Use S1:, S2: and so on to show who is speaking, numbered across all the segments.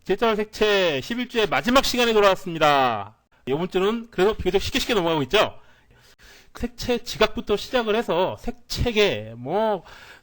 S1: 제자월 색채 11주의 마지막 시간에 돌아왔습니다. 이번 주는 그래도 비교적 쉽게 넘어가고 있죠. 색채 지각부터 시작을 해서 색채계,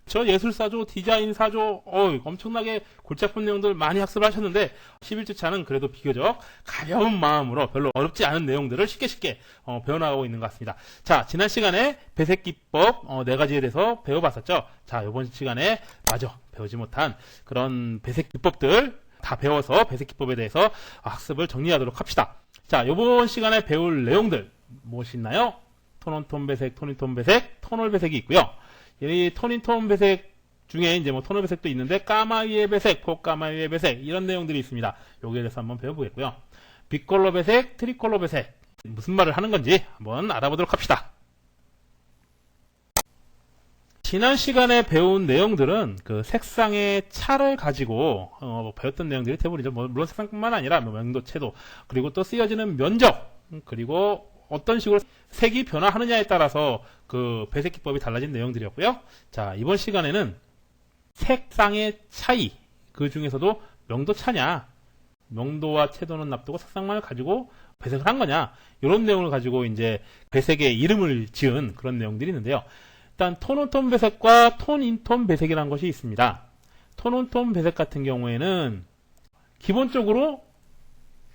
S1: 저 예술사조, 디자인사조, 엄청나게 골치 아픈 내용들 많이 학습을 하셨는데 11주 차는 그래도 비교적 가벼운 마음으로 별로 어렵지 않은 내용들을 쉽게 배워나가고 있는 것 같습니다. 자, 지난 시간에 배색기법 4가지에 대해서 배워봤었죠. 자, 이번 시간에 마저 배우지 못한 그런 배색기법들 다 배워서 배색기법에 대해서 학습을 정리하도록 합시다. 자, 이번 시간에 배울 내용들 무엇이 있나요? 톤온톤 배색, 톤인톤 배색, 톤홀 배색이 있고요. 이 톤인톤 배색 중에 이제 톤홀 배색도 있는데 까마위의 배색, 폭까마위의 배색 이런 내용들이 있습니다. 여기에 대해서 한번 배워보겠고요. 빅컬러 배색, 트리컬러 배색 무슨 말을 하는 건지 한번 알아보도록 합시다. 지난 시간에 배운 내용들은 그 색상의 차를 가지고 배웠던 내용들이 대부분이죠. 물론 색상뿐만 아니라 명도, 채도, 그리고 또 쓰여지는 면적, 그리고 어떤 식으로 색이 변화하느냐에 따라서 그 배색 기법이 달라진 내용들이었고요. 자, 이번 시간에는 색상의 차이, 그 중에서도 명도 차냐, 명도와 채도는 납두고 색상만을 가지고 배색을 한 거냐, 이런 내용을 가지고 이제 배색의 이름을 지은 그런 내용들이 있는데요. 일단 톤온톤 배색과 톤인톤 배색이라는 것이 있습니다. 톤온톤 배색 같은 경우에는 기본적으로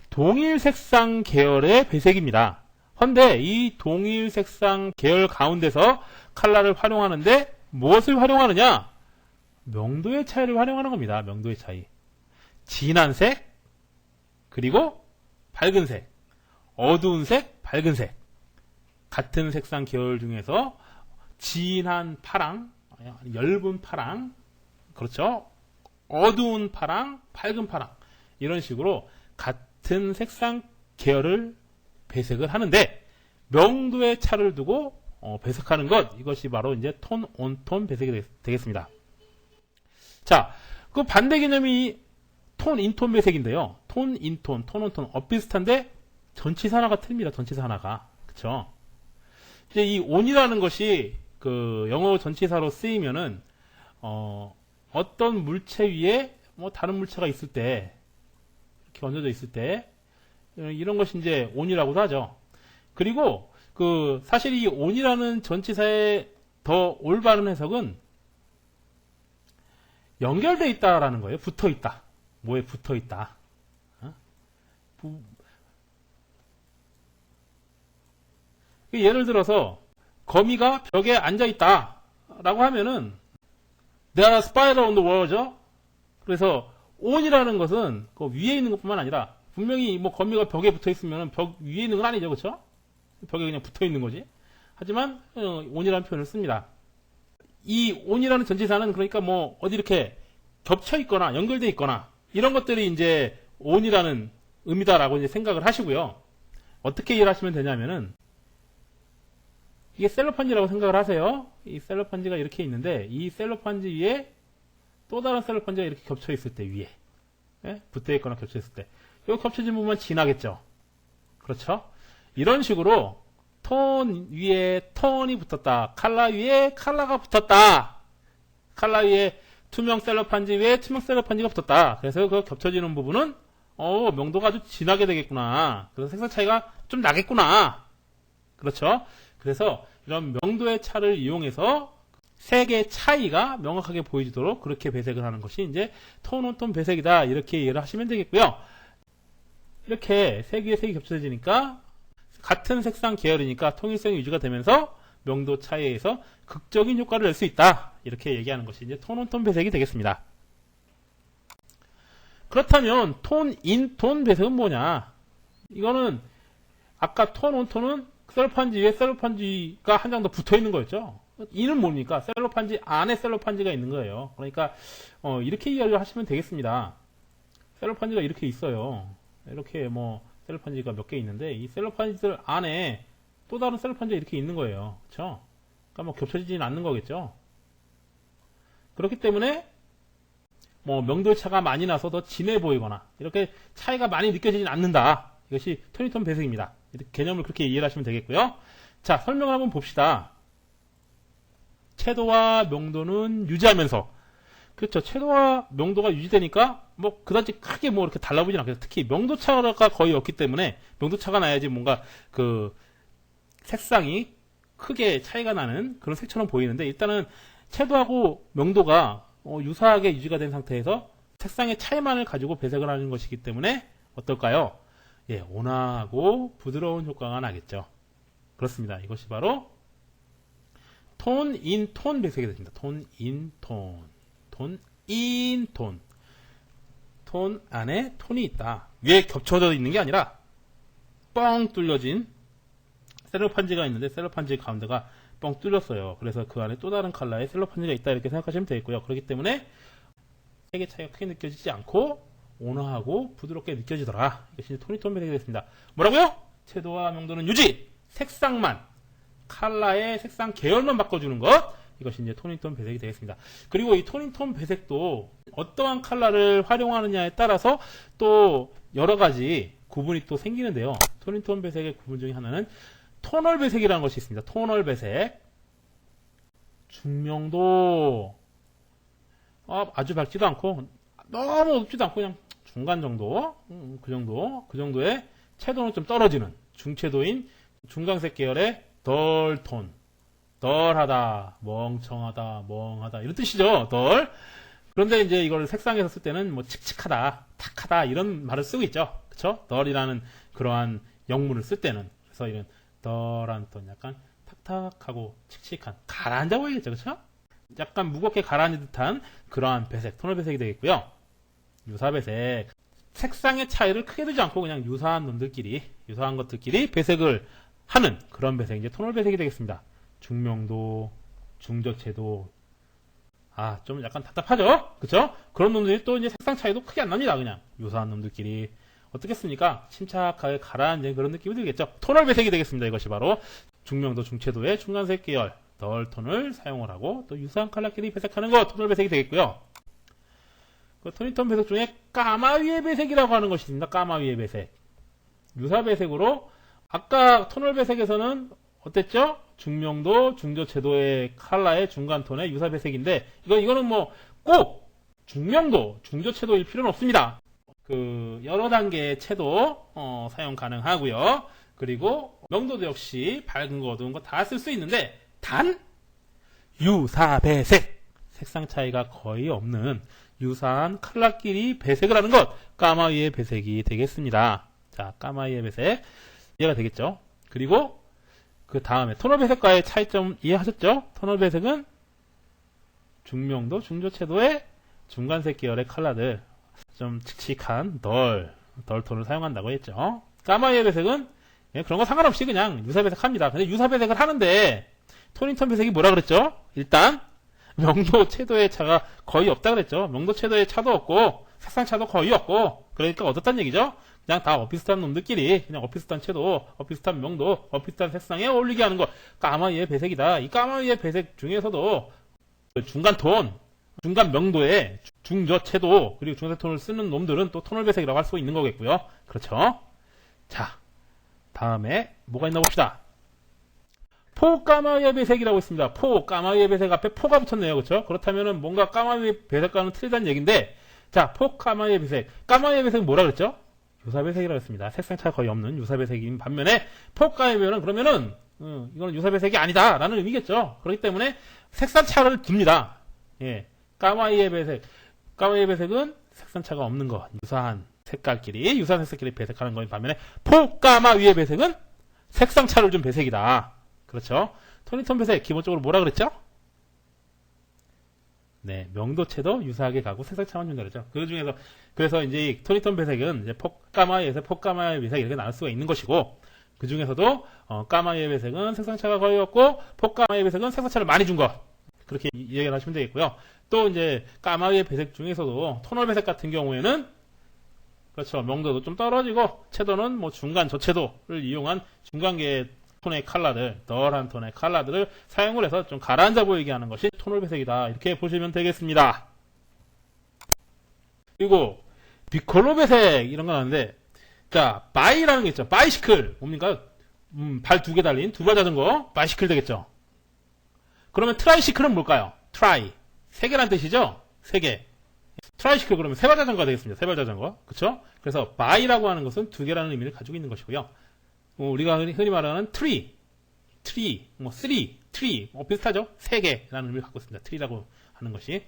S1: 동일 색상 계열의 배색입니다. 헌데 이 동일 색상 계열 가운데서 컬러를 활용하는데 무엇을 활용하느냐? 명도의 차이를 활용하는 겁니다. 명도의 차이. 진한 색, 그리고 밝은 색, 어두운 색, 밝은 색. 같은 색상 계열 중에서 진한 파랑, 엷은 파랑, 그렇죠? 어두운 파랑, 밝은 파랑. 이런 식으로 같은 색상 계열을 배색을 하는데 명도의 차를 두고 배색하는 것, 이것이 바로 이제 톤 온톤 배색이 되겠습니다. 자, 그 반대 개념이 톤 인톤 배색인데요. 톤 인톤, 톤 온톤 비슷한데 전치사 하나가 틀립니다. 전치사 하나가. 그쵸? 이제 이 온이라는 것이 그 영어 전치사로 쓰이면은 어떤 물체 위에 다른 물체가 있을 때, 이렇게 얹어져 있을 때 이런 것이 이제 온이라고도 하죠. 그리고 그 사실 이 온이라는 전치사의 더 올바른 해석은 연결되어 있다라는 거예요. 붙어 있다. 뭐에 붙어 있다. 예를 들어서 거미가 벽에 앉아 있다 라고 하면은 There are spider on the wall죠. 그래서 온이라는 것은 그 위에 있는 것뿐만 아니라 분명히 거미가 벽에 붙어 있으면 벽 위에 있는 건 아니죠. 그렇죠? 벽에 그냥 붙어 있는 거지. 하지만 온이라는 표현을 씁니다. 이 온이라는 전치사는 그러니까 어디 이렇게 겹쳐 있거나 연결되어 있거나 이런 것들이 이제 온이라는 의미다라고 이제 생각을 하시고요. 어떻게 이해를 하시면 되냐면은 이게 셀로판지라고 생각을 하세요. 이 셀로판지가 이렇게 있는데 이 셀로판지 위에 또 다른 셀로판지가 이렇게 겹쳐 있을 때 위에 붙어 있거나 겹쳐 있을 때 이 겹쳐진 부분만 진하겠죠. 그렇죠? 이런 식으로 톤 위에 톤이 붙었다. 컬러 위에 컬러가 붙었다. 컬러 위에 투명 셀로판지 위에 투명 셀로판지가 붙었다. 그래서 그 겹쳐지는 부분은 명도가 아주 진하게 되겠구나. 그래서 색상 차이가 좀 나겠구나. 그렇죠? 그래서 이런 명도의 차를 이용해서 색의 차이가 명확하게 보이도록 그렇게 배색을 하는 것이 이제 톤온톤 배색이다. 이렇게 이해를 하시면 되겠고요. 이렇게 색 위에 색이 겹쳐지니까 같은 색상 계열이니까 통일성이 유지가 되면서 명도 차이에서 극적인 효과를 낼 수 있다. 이렇게 얘기하는 것이 이제 톤온톤 배색이 되겠습니다. 그렇다면 톤 인톤 배색은 뭐냐? 이거는 아까 톤 온톤은 셀로판지 위에 셀로판지가 한 장 더 붙어 있는 거였죠. 이는 뭡니까? 셀로판지 안에 셀로판지가 있는 거예요. 그러니까 이렇게 이해를 하시면 되겠습니다. 셀로판지가 이렇게 있어요. 이렇게 셀로판지가 몇 개 있는데 이 셀로판지들 안에 또 다른 셀로판지가 이렇게 있는 거예요. 그렇죠? 그러니까 겹쳐지지는 않는 거겠죠. 그렇기 때문에 명도의 차가 많이 나서 더 진해 보이거나 이렇게 차이가 많이 느껴지진 않는다. 이것이 톤인톤 배색입니다. 개념을 그렇게 이해를 하시면 되겠고요. 자, 설명을 한번 봅시다. 채도와 명도는 유지하면서 그렇죠. 채도와 명도가 유지되니까 뭐 그다지 크게 뭐 이렇게 달라보진 않겠죠. 특히 명도차가 거의 없기 때문에 명도차가 나야지 뭔가 그 색상이 크게 차이가 나는 그런 색처럼 보이는데 일단은 채도하고 명도가 유사하게 유지가 된 상태에서 색상의 차이만을 가지고 배색을 하는 것이기 때문에 어떨까요? 예, 온화하고 부드러운 효과가 나겠죠. 그렇습니다. 이것이 바로 톤, 인, 톤 배색이 됩니다. 톤, 인, 톤. 톤, 인, 톤. 톤 안에 톤이 있다. 위에 겹쳐져 있는 게 아니라 뻥 뚫려진 셀로판지가 있는데 셀로판지 가운데가 뻥 뚫렸어요. 그래서 그 안에 또 다른 컬러의 셀로판지가 있다 이렇게 생각하시면 되겠고요. 그렇기 때문에 색의 차이가 크게 느껴지지 않고 온화하고 부드럽게 느껴지더라. 이것이 톤이톤 배색이 되겠습니다. 뭐라고요? 채도와 명도는 유지! 색상만, 컬러의 색상 계열만 바꿔주는 것. 이것이 이제 톤인톤 배색이 되겠습니다. 그리고 이 톤인톤 배색도 어떠한 컬러를 활용하느냐에 따라서 또 여러 가지 구분이 또 생기는데요. 톤인톤 배색의 구분 중에 하나는 토널 배색이라는 것이 있습니다. 토널 배색. 중명도 아주 밝지도 않고 너무 높지도 않고 그냥 중간 정도, 그 정도의 채도는 좀 떨어지는 중채도인 중간색 계열의 덜 톤, 덜하다, 멍청하다, 멍하다 이런 뜻이죠. 덜. 그런데 이제 이걸 색상에서 쓸 때는 뭐 칙칙하다, 탁하다 이런 말을 쓰고 있죠. 그렇죠? 덜이라는 그러한 영문을 쓸 때는 그래서 이런 덜한 톤, 약간 탁탁하고 칙칙한 가라앉아 보이겠죠, 그렇죠? 약간 무겁게 가라앉은 듯한 그러한 배색, 토널 배색이 되겠고요. 유사 배색, 색상의 차이를 크게 두지 않고 그냥 유사한 놈들끼리, 유사한 것들끼리 배색을 하는 그런 배색, 이제 토널 배색이 되겠습니다. 중명도, 중저채도, 좀 약간 답답하죠? 그쵸? 그런 놈들이 또 이제 색상 차이도 크게 안 납니다. 그냥 유사한 놈들끼리. 어떻겠습니까? 침착하게 가라앉은 그런 느낌이 들겠죠? 토널 배색이 되겠습니다. 이것이 바로 중명도, 중채도의 중간색 계열, 덜 톤을 사용을 하고 또 유사한 컬러끼리 배색하는 거 토널 배색이 되겠고요. 그 톤인톤 배색 중에 까마위의 배색이라고 하는 것이 있습니다. 까마위의 배색. 유사 배색으로 아까 토널 배색에서는 어땠죠? 중명도, 중저채도의 컬러의 중간 톤의 유사 배색인데 이거는 뭐 꼭 중명도, 중저채도일 필요는 없습니다. 그 여러 단계의 채도 사용 가능하고요. 그리고 명도도 역시 밝은 거, 어두운 거 다 쓸 수 있는데 단 유사 배색, 색상 차이가 거의 없는 유사한 컬러끼리 배색을 하는 것, 까마위의 배색이 되겠습니다. 자, 까마위의 배색 이해가 되겠죠? 그리고 그 다음에 토널 배색과의 차이점 이해하셨죠? 토널 배색은 중명도, 중저채도의 중간색 계열의 컬러들, 좀 칙칙한 덜 톤을 사용한다고 했죠. 까마위의 배색은 그런 거 상관없이 그냥 유사 배색합니다. 근데 유사 배색을 하는데 톤인톤 배색이 뭐라 그랬죠? 일단 명도, 채도의 차가 거의 없다 그랬죠. 명도, 채도의 차도 없고 색상 차도 거의 없고 그러니까 어떻단 얘기죠? 그냥 다 비슷한 놈들끼리 그냥 비슷한 채도, 비슷한 명도, 비슷한 색상에 어울리게 하는 거 까마위의 배색이다. 이 까마위의 배색 중에서도 중간 톤, 중간 명도의 중저 채도 그리고 중색 톤을 쓰는 놈들은 또 토널 배색이라고 할 수 있는 거겠고요. 그렇죠? 자, 다음에 뭐가 있나 봅시다. 포 까마위의 배색이라고 있습니다. 포 까마위의 배색 앞에 포가 붙었네요. 그렇죠? 그렇다면은 뭔가 까마위의 배색과는 틀리다는 얘기인데 자, 포 까마위의 배색. 까마위의 배색은 뭐라 그랬죠? 유사 배색이라고 했습니다. 색상 차가 거의 없는 유사 배색인 반면에 포 까마위는 그러면은 이거는 유사 배색이 아니다라는 의미겠죠. 그렇기 때문에 색상 차를 둡니다. 예. 까마위의 배색은 색상 차가 없는 것, 유사한 색깔끼리 배색하는 거인 반면에 포 까마위의 배색은 색상 차를 준 배색이다. 그렇죠? 톤인톤 배색 기본적으로 뭐라 그랬죠? 네, 명도채도 유사하게 가고 색상 차만 준다 그랬죠. 그 중에서 그래서 이제 톤인톤 배색은 이제 포까마위에서 포까마위 배색 이렇게 나눌 수가 있는 것이고 그 중에서도 까마위의 배색은 색상 차가 거의 없고 포까마위의 배색은 색상 차를 많이 준 것. 그렇게 이야기를 하시면 되겠고요. 또 이제 까마위의 배색 중에서도 토널 배색 같은 경우에는 그렇죠. 명도도 좀 떨어지고 채도는 뭐 중간 저채도를 이용한 중간계 톤의 컬러들, 덜한 톤의 컬러들을 사용을 해서 좀 가라앉아 보이게 하는 것이 토널 배색이다. 이렇게 보시면 되겠습니다. 그리고 비컬러 배색 이런 건 아는데 자, 바이라는 게 있죠. 바이시클 뭡니까? 발 두 개 달린 두발 자전거 바이시클 되겠죠. 그러면 트라이시클은 뭘까요? 트라이 세 개란 뜻이죠. 3개. 트라이시클 그러면 세발자전거가 되겠습니다. 세발자전거. 그쵸? 그래서 by라고 하는 것은 2개라는 의미를 가지고 있는 것이고요. 우리가 흔히 말하는 tree, 뭐 3, tree, 비슷하죠? 3개라는 의미를 갖고 있습니다. tree라고 하는 것이.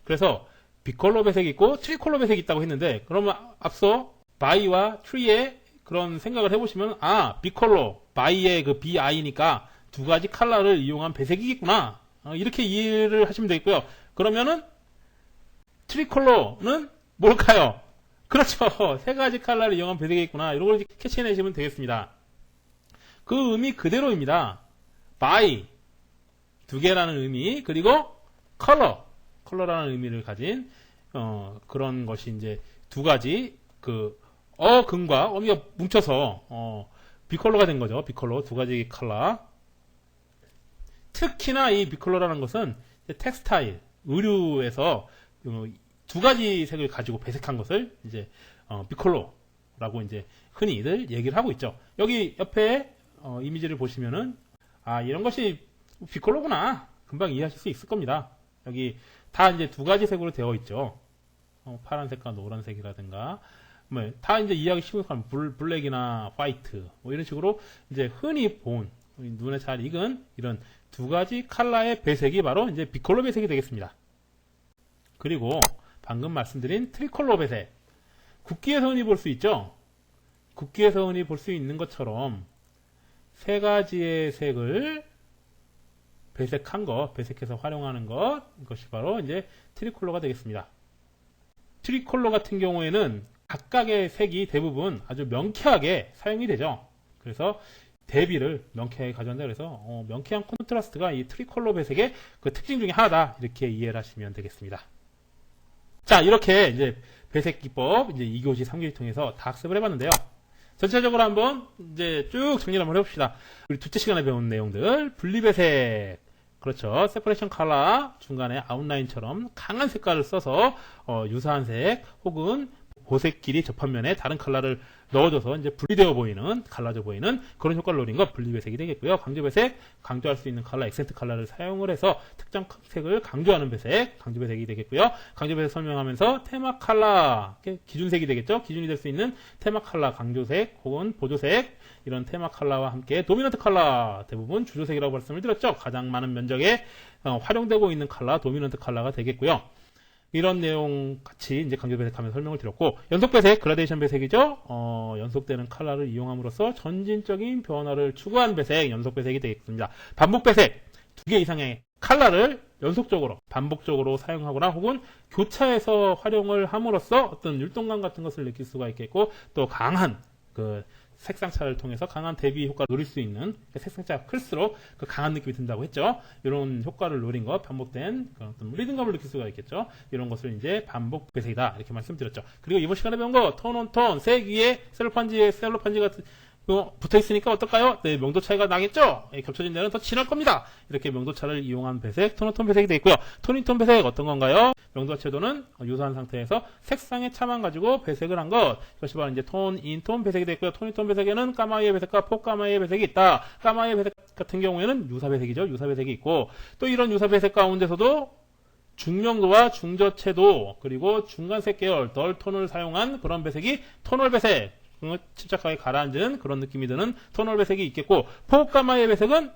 S1: 그래서 비컬러 배색이 있고 트리컬러 배색이 있다고 했는데, 그러면 앞서 by와 tree의 그런 생각을 해보시면, 비컬러, by의 그 bi니까 2가지 컬러를 이용한 배색이겠구나. 이렇게 이해를 하시면 되겠고요. 그러면은 트리컬러는 뭘까요? 그렇죠. 3가지 컬러를 이용한 배색이겠구나. 이런 걸 캐치해내시면 되겠습니다. 그 의미 그대로입니다. by, 2개라는 의미, 그리고 컬러라는 의미를 가진 그런 것이 이제 2가지 근과 어미가 뭉쳐서 비컬러가 된 거죠. 비컬러, 2가지 컬러. 특히나 이 비컬러라는 것은 텍스타일, 의류에서 2가지 색을 가지고 배색한 것을 이제 비컬러라고 이제 흔히들 얘기를 하고 있죠. 여기 옆에 이미지를 보시면은 이런 것이 비컬러구나. 금방 이해하실 수 있을 겁니다. 여기 다 이제 2가지 색으로 되어 있죠. 파란색과 노란색이라든가 다 이제 이해하기 쉬운 블랙이나 화이트 이런 식으로 이제 흔히 본 눈에 잘 익은 이런 2가지 컬러의 배색이 바로 이제 비컬러 배색이 되겠습니다. 그리고 방금 말씀드린 트리컬러 배색, 국기에서 흔히 볼 수 있죠. 국기에서 흔히 볼 수 있는 것처럼 3가지의 색을 배색한 것, 배색해서 활용하는 것, 이것이 바로 이제 트리컬러가 되겠습니다. 트리컬러 같은 경우에는 각각의 색이 대부분 아주 명쾌하게 사용이 되죠. 그래서 대비를 명쾌하게 가져간다. 그래서 명쾌한 콘트라스트가 이 트리컬러 배색의 그 특징 중에 하나다. 이렇게 이해를 하시면 되겠습니다. 자, 이렇게 이제 배색 기법 이제 2교시, 3교시 통해서 다 학습을 해봤는데요. 전체적으로 한번 이제 쭉 정리를 한번 해봅시다. 우리 둘째 시간에 배운 내용들, 분리배색, 그렇죠. 세퍼레이션 컬러, 중간에 아웃라인처럼 강한 색깔을 써서 유사한 색 혹은 보색끼리 접합면에 다른 컬러를 넣어줘서 이제 분리되어 보이는, 갈라져 보이는 그런 효과를 노린 것 분리배색이 되겠고요. 강조배색, 강조할 수 있는 컬러, 액센트 컬러를 사용을 해서 특정 색을 강조하는 배색, 강조배색이 되겠고요. 강조배색 설명하면서 테마 컬러, 기준색이 되겠죠. 기준이 될 수 있는 테마 컬러, 강조색 혹은 보조색, 이런 테마 컬러와 함께 도미넌트 컬러, 대부분 주조색이라고 말씀을 드렸죠. 가장 많은 면적에 활용되고 있는 컬러, 도미넌트 컬러가 되겠고요. 이런 내용 같이 이제 강조 배색하면서 설명을 드렸고, 연속 배색, 그라데이션 배색이죠. 연속되는 컬러를 이용함으로써 전진적인 변화를 추구한 배색, 연속 배색이 되겠습니다. 반복 배색, 2개 이상의 컬러를 연속적으로, 반복적으로 사용하거나 혹은 교차해서 활용을 함으로써 어떤 율동감 같은 것을 느낄 수가 있겠고, 또 강한 색상차를 통해서 강한 대비 효과를 노릴 수 있는, 색상차가 클수록 그 강한 느낌이 든다고 했죠. 이런 효과를 노린 것, 반복된 어떤 리듬감을 느낄 수가 있겠죠. 이런 것을 이제 반복 배색이다 이렇게 말씀드렸죠. 그리고 이번 시간에 배운 거 톤 온 톤, 색 위에 셀로판지 같은 붙어 있으니까 어떨까요? 네, 명도 차이가 나겠죠? 겹쳐진 데는 더 진할 겁니다. 이렇게 명도차를 이용한 배색, 톤온톤 배색이 되어 있고요. 톤인톤 배색 어떤 건가요? 명도와 채도는 유사한 상태에서 색상의 차만 가지고 배색을 한 것. 이것이 바로 이제 톤인톤 배색이 되어 있고요. 톤인톤 배색에는 까마이의 배색과 폭까마이의 배색이 있다. 까마이의 배색 같은 경우에는 유사 배색이죠. 유사 배색이 있고, 또 이런 유사 배색 가운데서도 중명도와 중저채도, 그리고 중간색 계열, 덜 톤을 사용한 그런 배색이 톤월 배색. 침착하게 가라앉은 그런 느낌이 드는 톤월 배색이 있겠고, 포까마이의 배색은,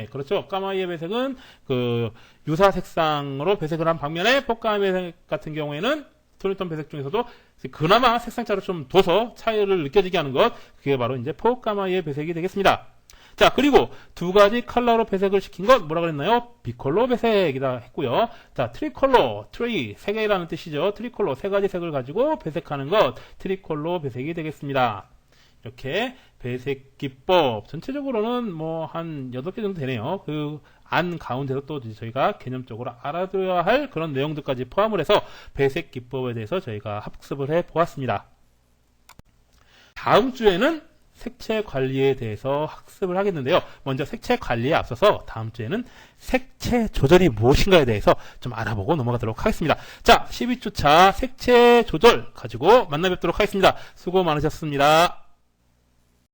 S1: 그렇죠. 까마이의 배색은 유사 색상으로 배색을 한 방면에 포까마이의 배색 같은 경우에는 톤인톤 배색 중에서도 그나마 색상차를 좀 둬서 차이를 느껴지게 하는 것, 그게 바로 이제 포까마이의 배색이 되겠습니다. 자, 그리고 2가지 컬러로 배색을 시킨 것 뭐라 그랬나요? 비컬러 배색이다 했고요. 자, 트리컬러, 3개라는 뜻이죠. 트리컬러, 3가지 색을 가지고 배색하는 것, 트리컬러 배색이 되겠습니다. 이렇게 배색 기법, 전체적으로는 한 8개 정도 되네요. 그 안 가운데서 또 저희가 개념적으로 알아둬야 할 그런 내용들까지 포함을 해서 배색 기법에 대해서 저희가 학습을 해 보았습니다. 다음 주에는 색채 관리에 대해서 학습을 하겠는데요. 먼저 색채 관리에 앞서서 다음 주에는 색채 조절이 무엇인가에 대해서 좀 알아보고 넘어가도록 하겠습니다. 자, 12주차 색채 조절 가지고 만나 뵙도록 하겠습니다. 수고 많으셨습니다.